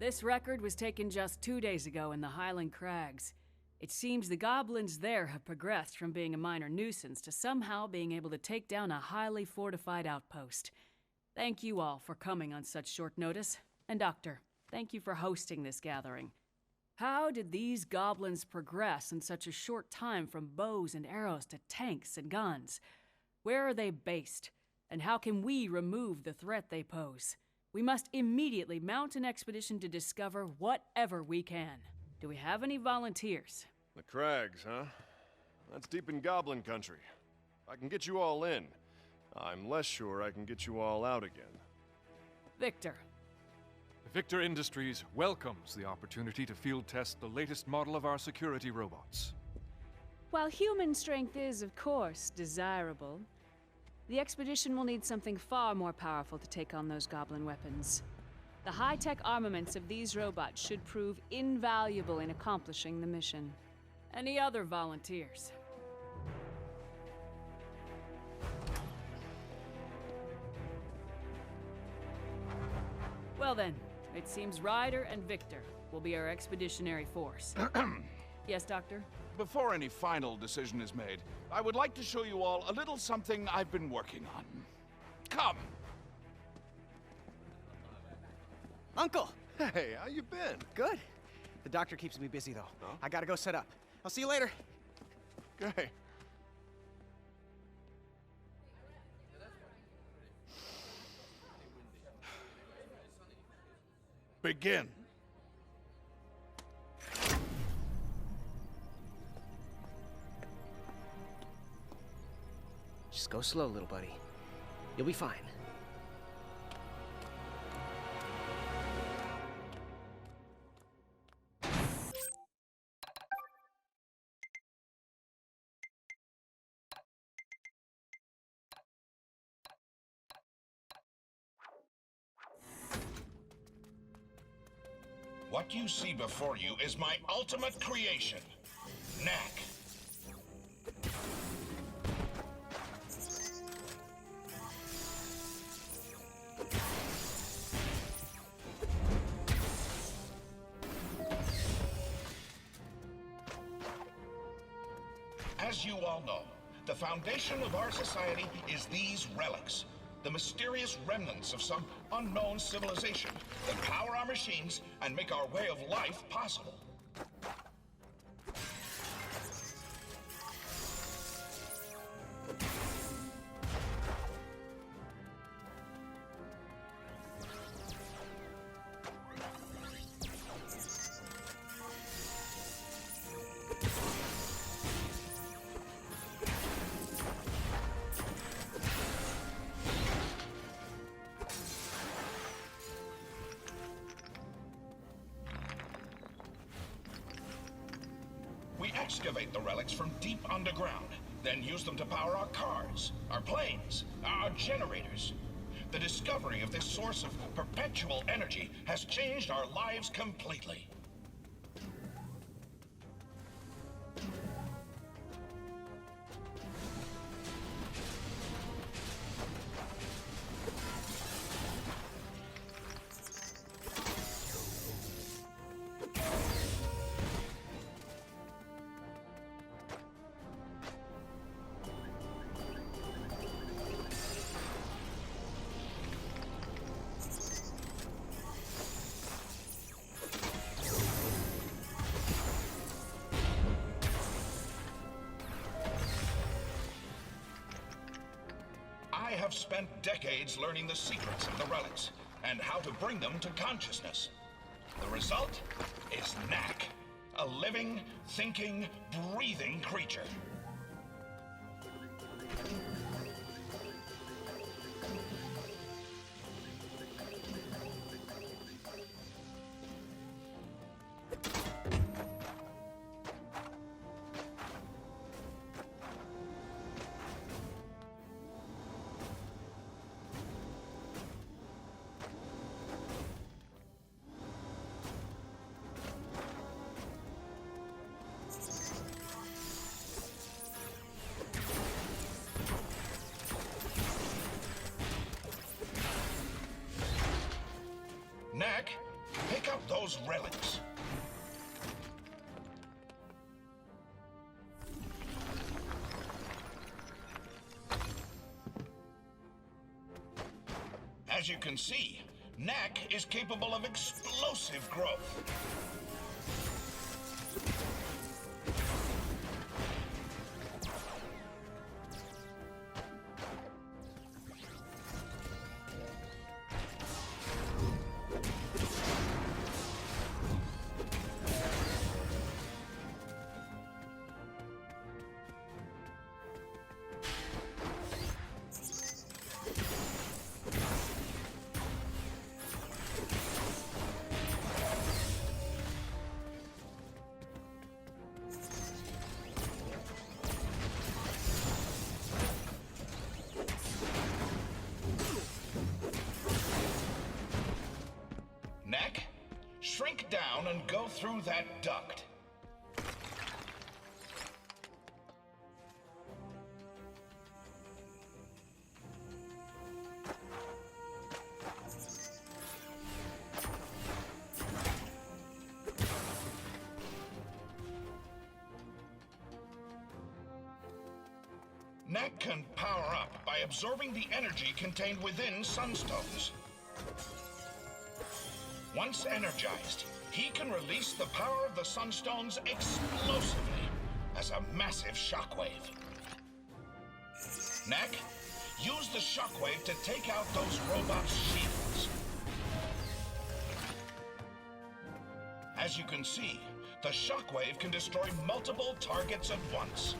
This record was taken just 2 days ago in the Highland Crags. It seems the goblins there have progressed from being a minor nuisance to somehow being able to take down a highly fortified outpost. Thank you all for coming on such short notice. And Doctor, thank you for hosting this gathering. How did these goblins progress in such a short time from bows and arrows to tanks and guns? Where are they based? And how can we remove the threat they pose? We must immediately mount an expedition to discover whatever we can. Do we have any volunteers? The Crags, huh? That's deep in Goblin country. I can get you all in. I'm less sure I can get you all out again. Victor. Victor Industries welcomes the opportunity to field test the latest model of our security robots. While human strength is, of course, desirable, the expedition will need something far more powerful to take on those goblin weapons. The high-tech armaments of these robots should prove invaluable in accomplishing the mission. Any other volunteers? Well then, it seems Ryder and Victor will be our expeditionary force. Yes, Doctor? Before any final decision is made, I would like to show you all a little something I've been working on. Come! Uncle! Hey, how you been? Good. The doctor keeps me busy, though. Huh? I gotta go set up. I'll see you later. Okay. Begin. Just go slow, little buddy. You'll be fine. What you see before you is my ultimate creation, Knack. As you all know, the foundation of our society is these relics. The mysterious remnants of some unknown civilization that power our machines and make our way of life possible. We excavate the relics from deep underground, then use them to power our cars, our planes, our generators. The discovery of this source of perpetual energy has changed our lives completely. I have spent decades learning the secrets of the relics and how to bring them to consciousness. The result is Knack, a living, thinking, breathing creature. those relics. As you can see, Knack is capable of explosive growth. Knack, shrink down and go through that duct. Knack can power up by absorbing the energy contained within sunstones. Once energized, he can release the power of the sunstones explosively as a massive shockwave. Knack, use the shockwave to take out those robots' shields. As you can see, the shockwave can destroy multiple targets at once.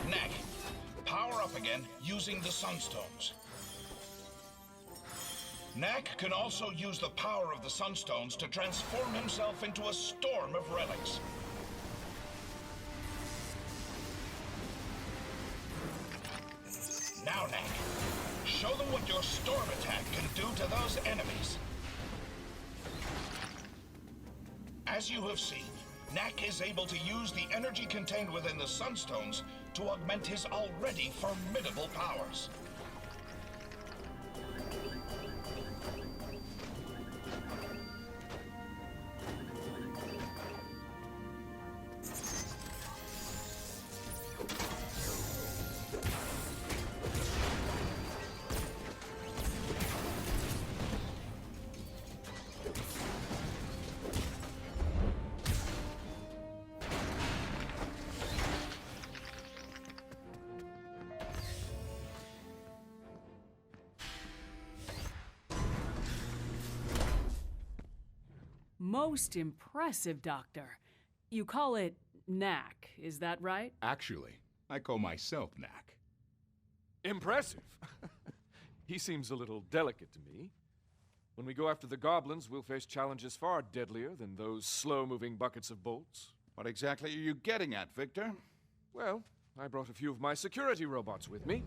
Knack, power up again using the sunstones. Knack can also use the power of the sunstones to transform himself into a storm of relics. Now, Knack, show them what your storm attack can do to those enemies. As you have seen, Knack is able to use the energy contained within the sunstones to augment his already formidable powers. Most impressive, Doctor. You call it Knack, is that right? Actually, I call myself Knack. Impressive. He seems a little delicate to me. When we go after the goblins, we'll face challenges far deadlier than those slow-moving buckets of bolts. What exactly are you getting at, Victor? Well, I brought a few of my security robots with me.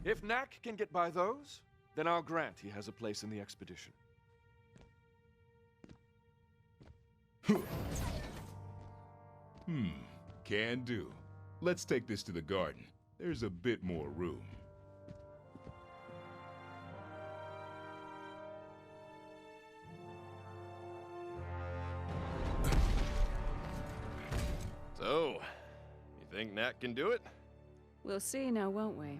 If Knack can get by those, then I'll grant he has a place in the expedition. Can do. Let's take this to the garden. There's a bit more room. So, you think Knack can do it? We'll see now, won't we?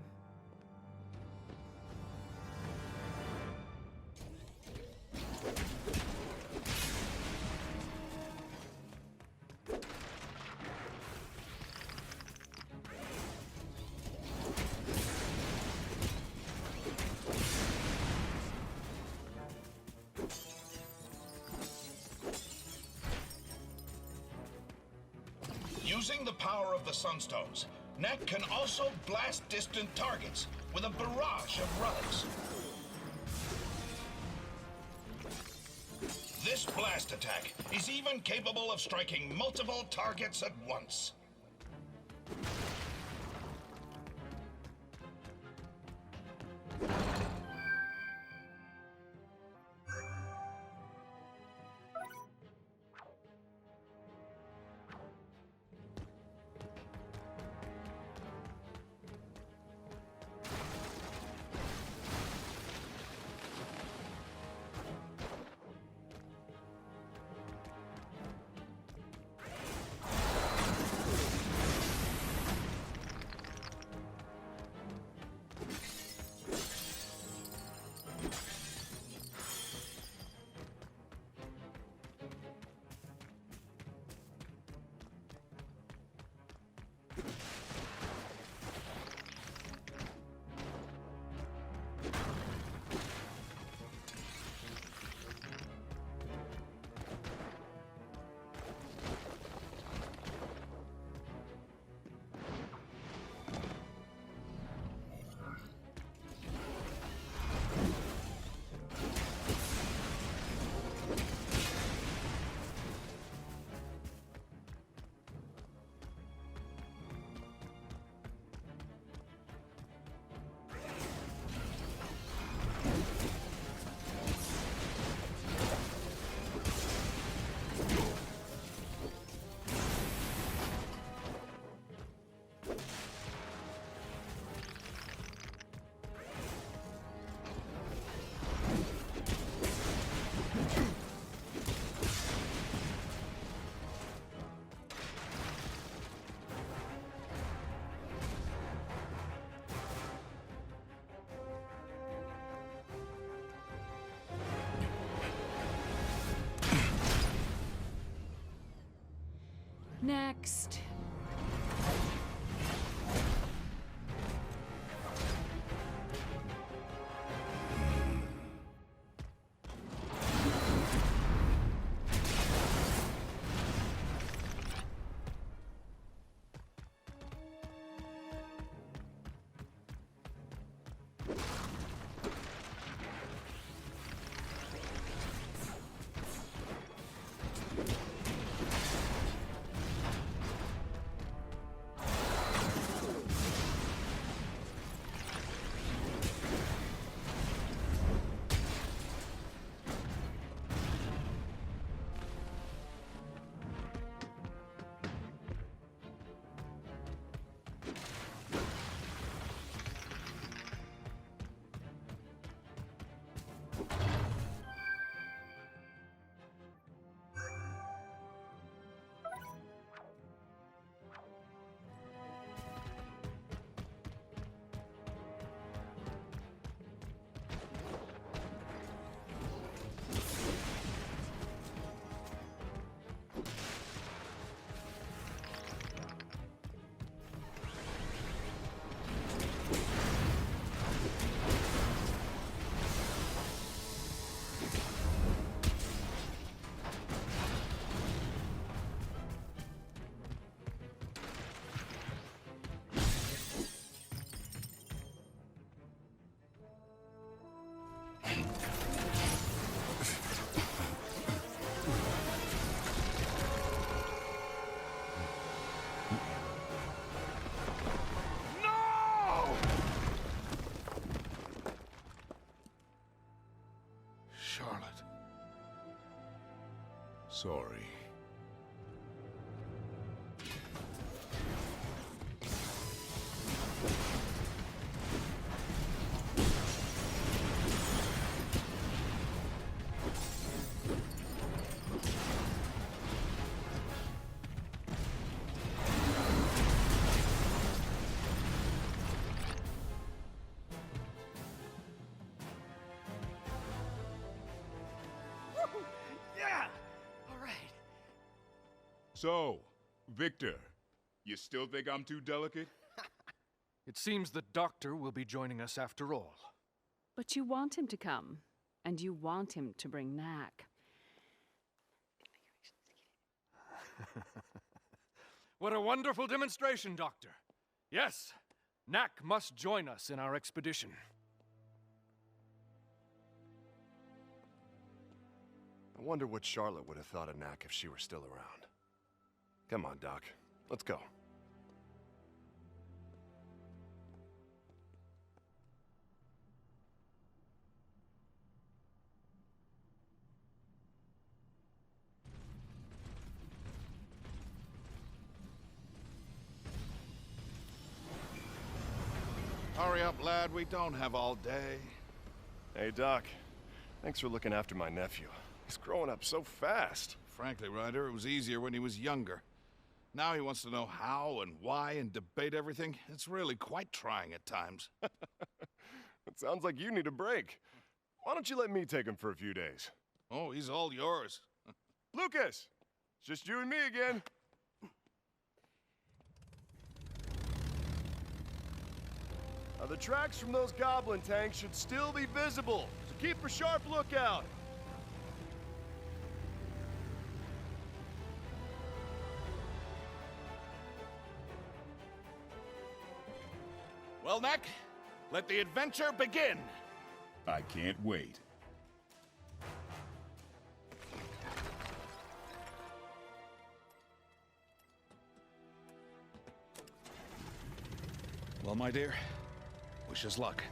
Using the power of the sunstones, Knack can also blast distant targets with a barrage of relics. This blast attack is even capable of striking multiple targets at once. Next. Charlotte. Sorry. Yeah! All right. So, Victor, you still think I'm too delicate? It seems the doctor will be joining us after all. But you want him to come, and you want him to bring Knack. What a wonderful demonstration, Doctor. Yes, Knack must join us in our expedition. I wonder what Charlotte would have thought of Knack if she were still around. Come on, Doc. Let's go. up, lad. We don't have all day. Hey, Doc. Thanks for looking after my nephew. He's growing up so fast. Frankly, Ryder, it was easier when he was younger. Now he wants to know how and why and debate everything. It's really quite trying at times. It sounds like you need a break. Why don't you let me take him for a few days? Oh, he's all yours. Lucas! It's just you and me again. Now, the tracks from those goblin tanks should still be visible, so keep a sharp lookout. Well, Knack, let the adventure begin. I can't wait. Well, my dear, wish us luck.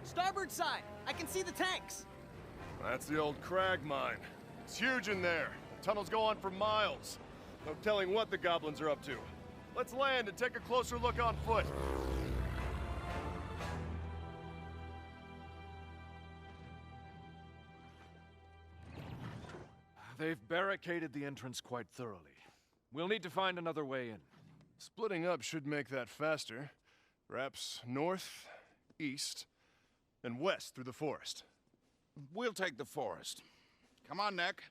Starboard side! I can see the tanks! That's the old crag mine. It's huge in there. The tunnels go on for miles. No telling what the goblins are up to. Let's land and take a closer look on foot. They've barricaded the entrance quite thoroughly. We'll need to find another way in. Splitting up should make that faster. Perhaps north, east, and west through the forest. We'll take the forest. Come on, Knack.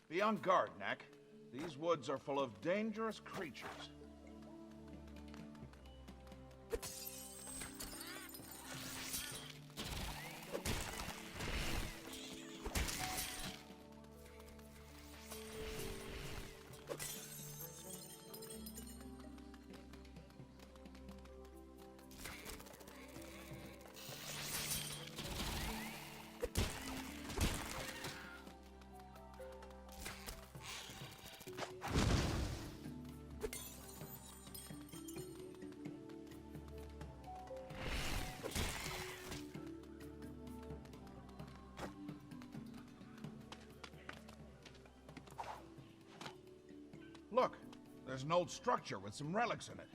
Be on guard, Knack. These woods are full of dangerous creatures. Look, there's an old structure with some relics in it.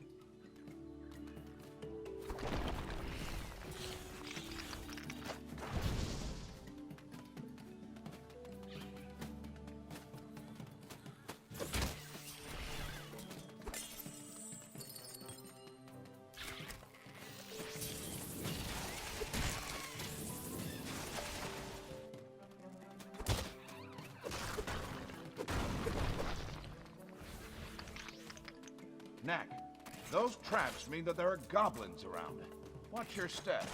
Knack, those traps mean that there are goblins around. Watch your step.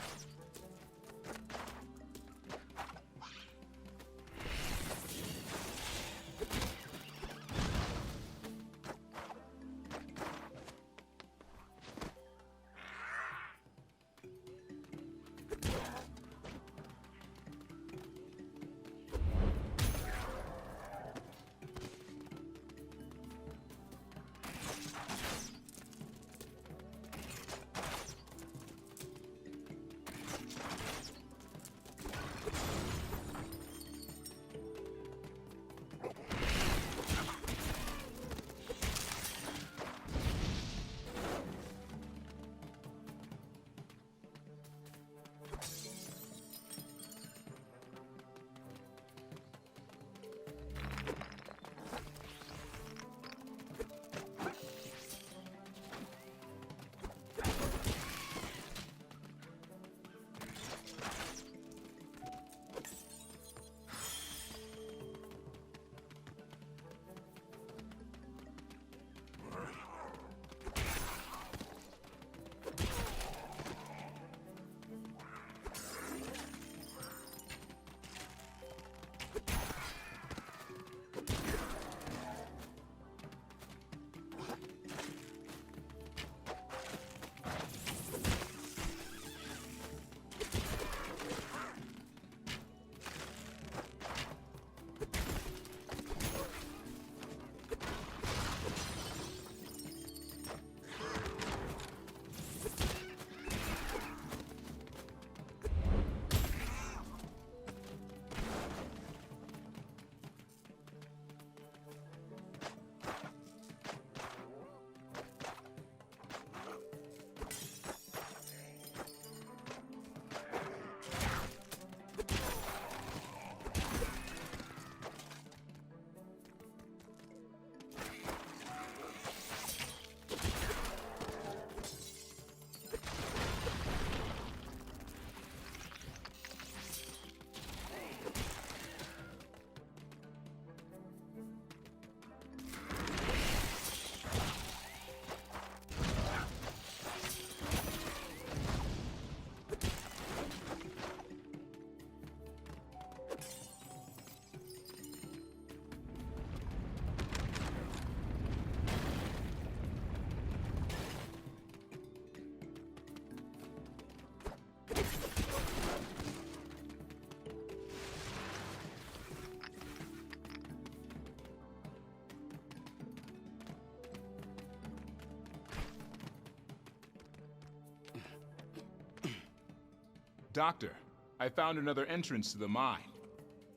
Doctor, I found another entrance to the mine.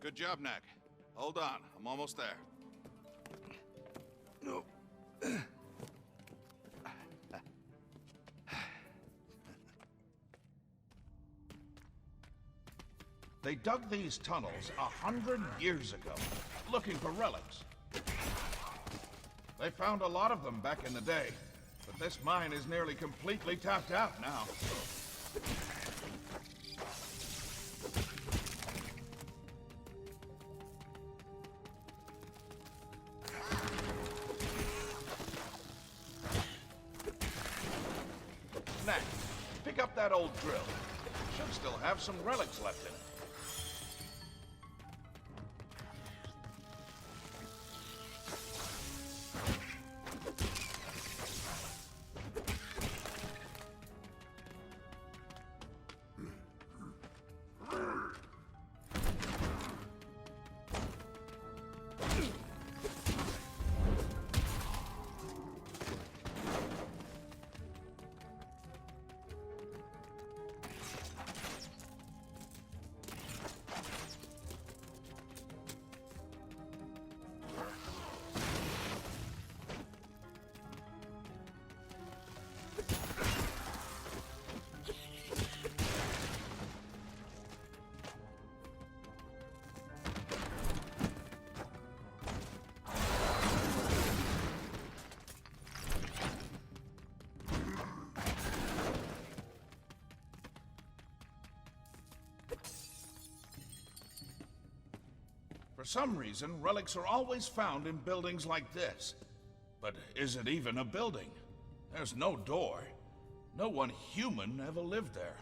Good job, Knack. Hold on, I'm almost there. No. They dug these tunnels 100 years ago, looking for relics. They found a lot of them back in the day, but this mine is nearly completely tapped out now. Knack, pick up that old drill. Should still have some relics left in it. For some reason, relics are always found in buildings like this. But is it even a building? There's no door. No one human ever lived there.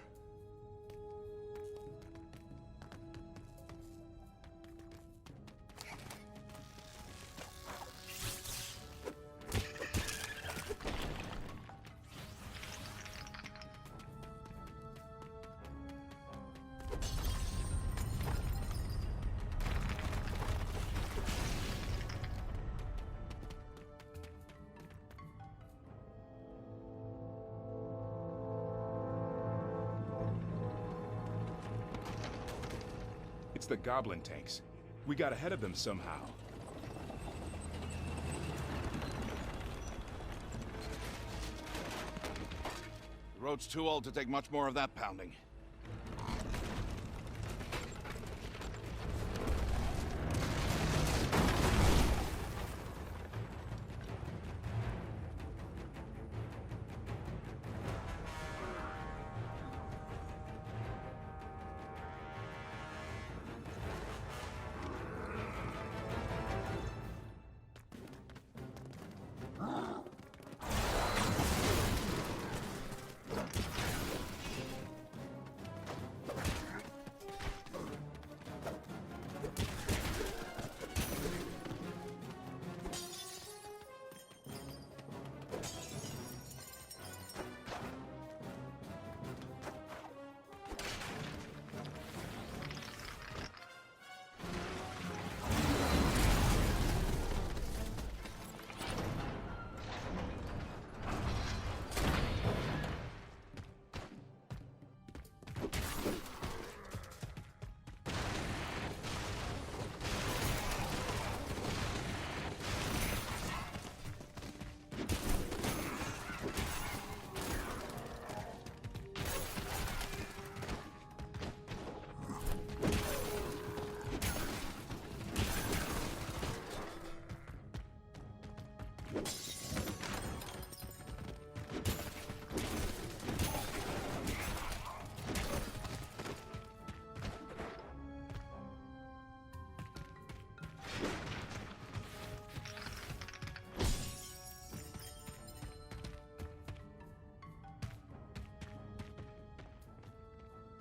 It's the goblin tanks. We got ahead of them somehow. The road's too old to take much more of that pounding.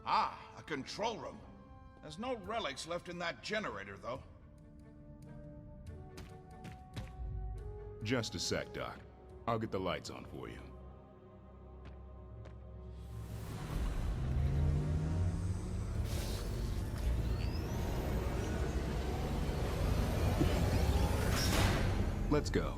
Ah, a control room. There's no relics left in that generator, though. Just a sec, Doc. I'll get the lights on for you. Let's go.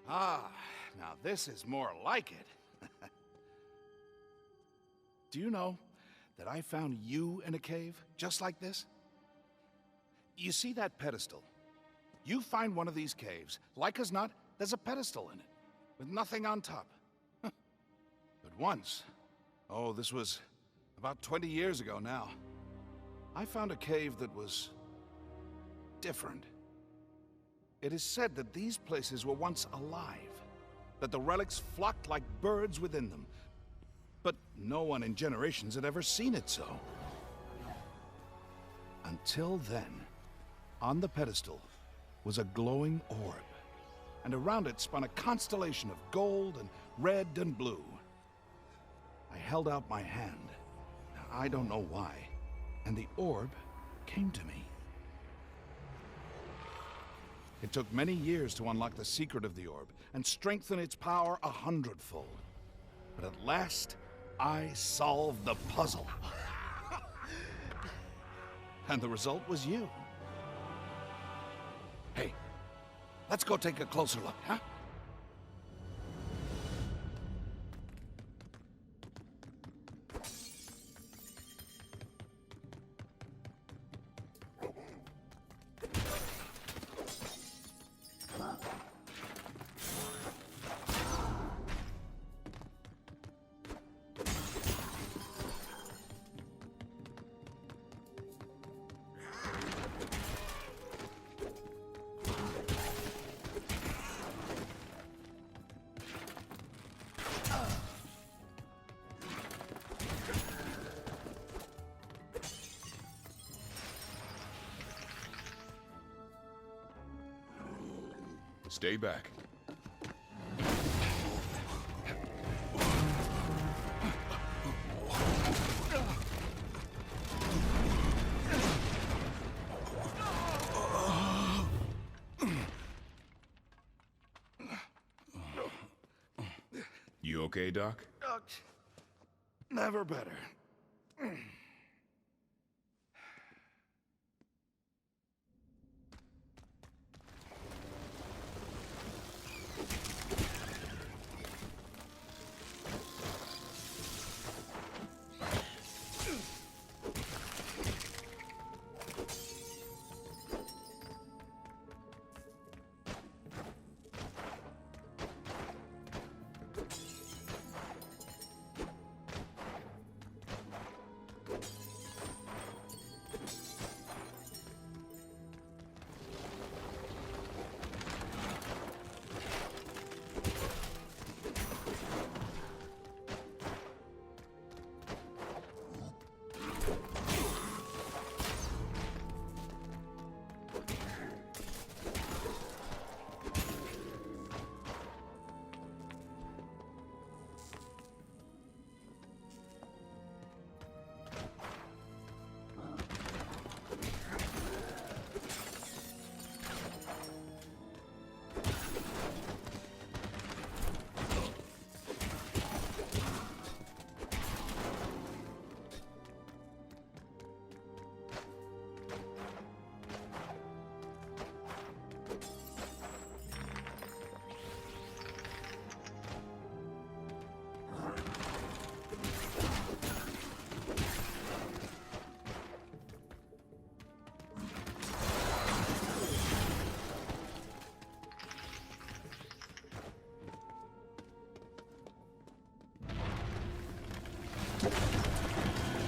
Ah, now this is more like it. Do you know that I found you in a cave just like this? You see that pedestal? You find one of these caves, like as not, there's a pedestal in it, with nothing on top. But once, oh, this was about 20 years ago now, I found a cave that was different. It is said that these places were once alive, that the relics flocked like birds within them, but no one in generations had ever seen it so. Until then, on the pedestal was a glowing orb, and around it spun a constellation of gold and red and blue. I held out my hand, I don't know why, and the orb came to me. It took many years to unlock the secret of the orb and strengthen its power 100-fold. But at last, I solved the puzzle. And the result was you. Hey, let's go take a closer look, huh? Stay back. You okay, Doc? Never better.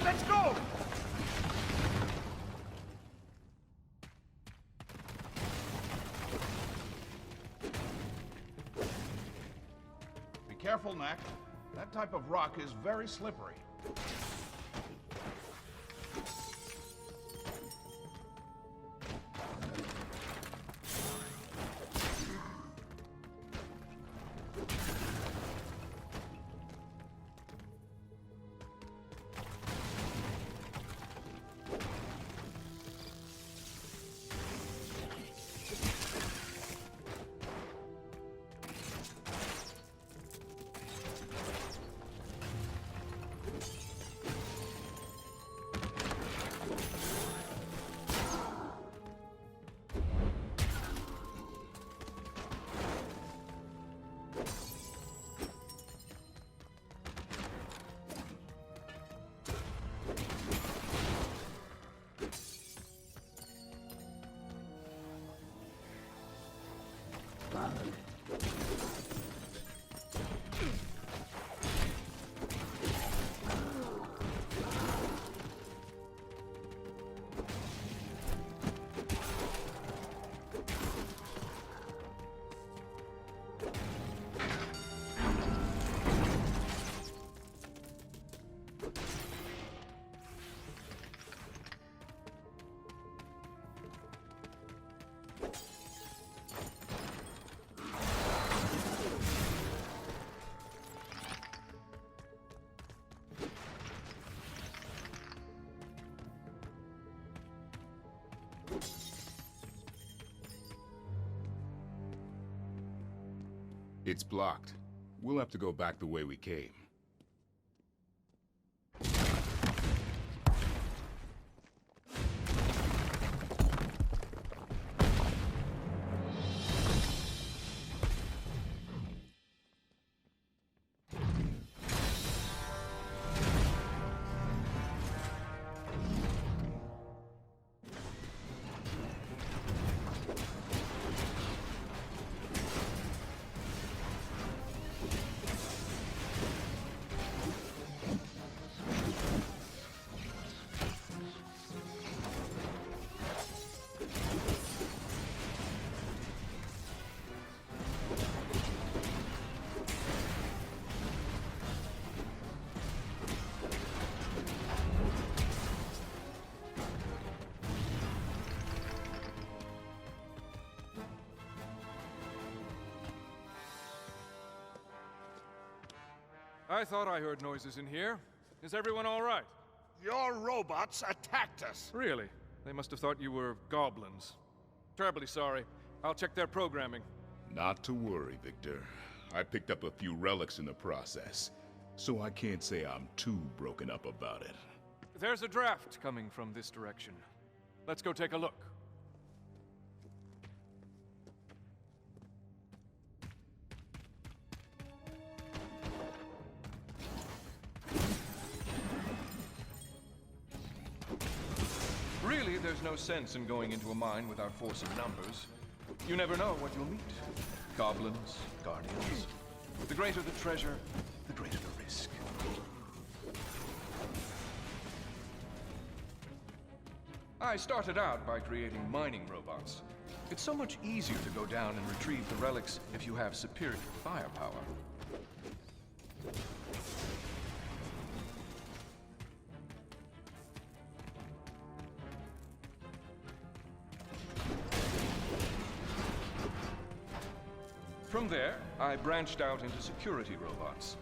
Let's go! Be careful, Knack. That type of rock is very slippery. It's blocked. We'll have to go back the way we came. I thought I heard noises in here. Is everyone all right? Your robots attacked us. Really? They must have thought you were goblins. Terribly sorry. I'll check their programming. Not to worry, Victor. I picked up a few relics in the process, so I can't say I'm too broken up about it. There's a draft coming from this direction. Let's go take a look. Really, there's no sense in going into a mine with our force of numbers. You never know what you'll meet. Goblins, guardians. The greater the treasure, the greater the risk. I started out by creating mining robots. It's so much easier to go down and retrieve the relics if you have superior firepower. From there, I branched out into security robots.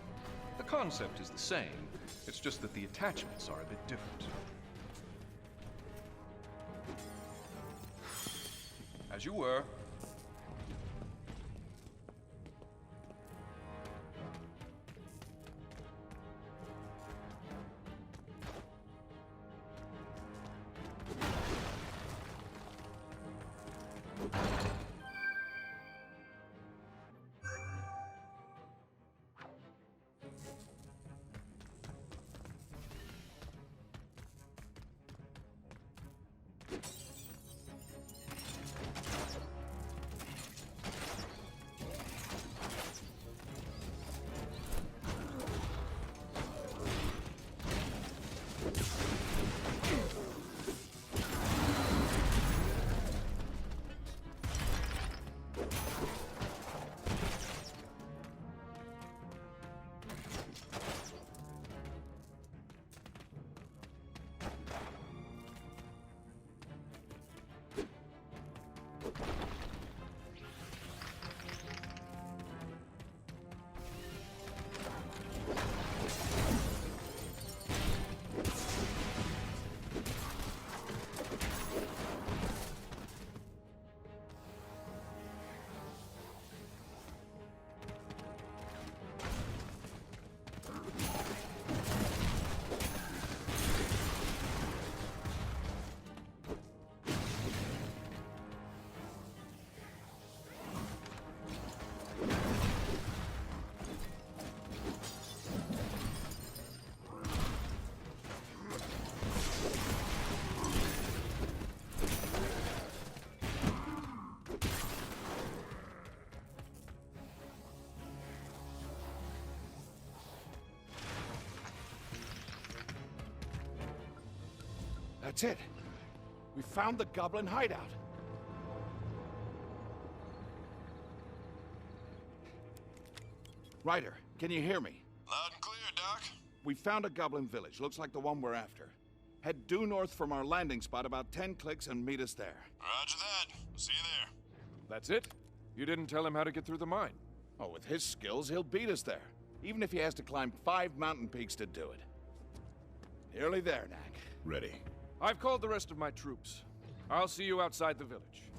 The concept is the same, it's just that the attachments are a bit different. As you were. That's it. We found the goblin hideout. Ryder, can you hear me? Loud and clear, Doc. We found a goblin village. Looks like the one we're after. Head due north from our landing spot about 10 clicks and meet us there. Roger that. See you there. That's it? You didn't tell him how to get through the mine. Oh, with his skills, he'll beat us there. Even if he has to climb 5 mountain peaks to do it. Nearly there, Knack. Ready. I've called the rest of my troops. I'll see you outside the village.